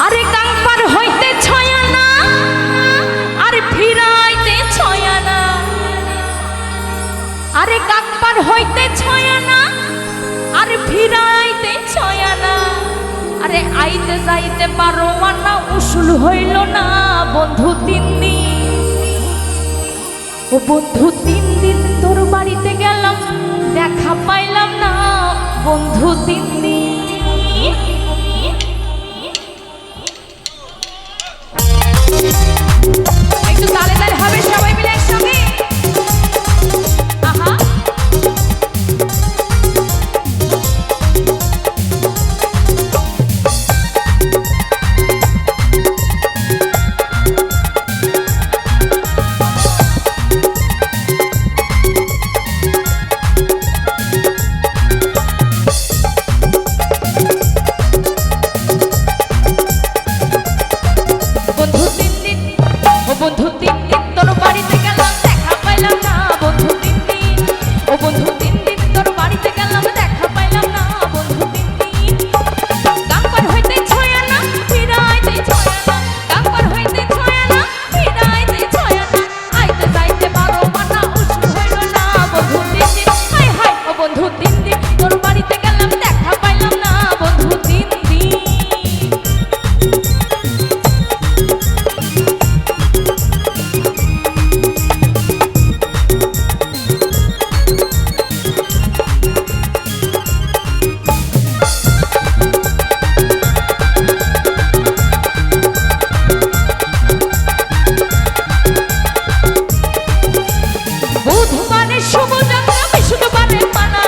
আরে কাঙ্পার হইতে ছয়ানা আর ফিরাইতে ছয়ানা, আরে কাঙ্পার হইতে ছয়ানা আর ফিরাইতে ছয়ানা, আরে আইতে যাইতে 12 আনা উসুল হইল না বন্ধু 3 দিন। ও বন্ধু 3 দিন তোর বাড়িতে গেলাম দেখা পাইলাম না বন্ধু 3 দিন। একটু তালে তালে হবে সবাই মিলে একসঙ্গে। আহা বন্ধু 3 দিন তোর বাড়িতে গেলাম দেখা পাইলাম না বন্ধু 3 দিন। ও বন্ধু 3 দিন তোর বাড়িতে গেলাম দেখা পাইলাম না বন্ধু 3 দিন। কাঙ্পার হইতে ছয়ানা ফিরাইতে ছয়ানা, কাঙ্পার হইতে ছয়ানা ফিরাইতে ছয়ানা, আইতে যাইতে 12 আনা উসুল হইল না বন্ধু 3 দিন। হাই হাই ও বন্ধু 3 দিন তোর বাড়িতে গেলাম দেখা পাইলাম না বন্ধু 3 দিন। বুধবারে শুভ যাত্রা, বৃহস্পতিবারে মানা,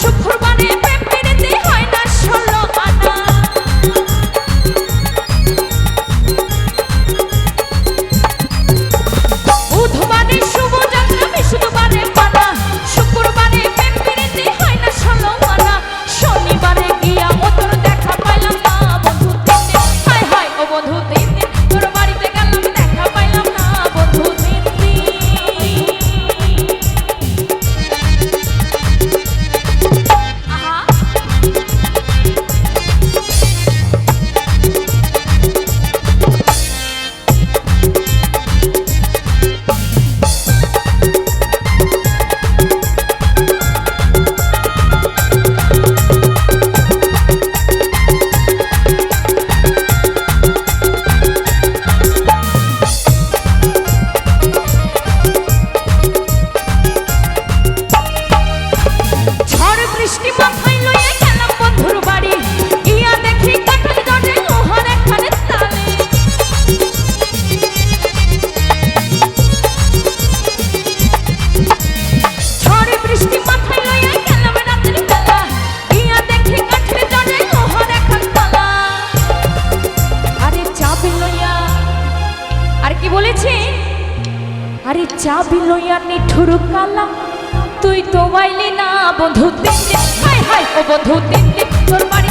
শুক্রবারে প্রেম পেরেতে হয় না 16 আনা। বুধবারে শুভ যাত্রা, বৃহস্পতিবারে মানা, শুক্রবারে প্রেম পেরেতে হয় না 16 আনা। শনিবারে গিয়া তোর দেখা পাইলাম না বন্ধু 3 দিন। হাই হাই ও বন্ধু 3 দিন তোর বাড়িতে গেলাম দেখা পাইলাম না বন্ধু 3 দিন। ঝড় বৃষ্টি মাথায় লইয়া গেলাম বন্ধুর বাড়ি, গিয়া দেখি কাঠের দরজে লোহার একখানে তালে। ঝড় বৃষ্টি মাথায় লইয়া গেলাম রাতের বেলা, গিয়া দেখি কাঠের দরজে লোহার একখান তালা। আরে চাবি লইয়া, আর কি বলেছে, আরে চাবি লইয়া নিঠুর কালা, তুই তো বাইলি না বন্ধু 3 দিন। হাই হাই ও বন্ধু 3 দিন তোর বাড়ি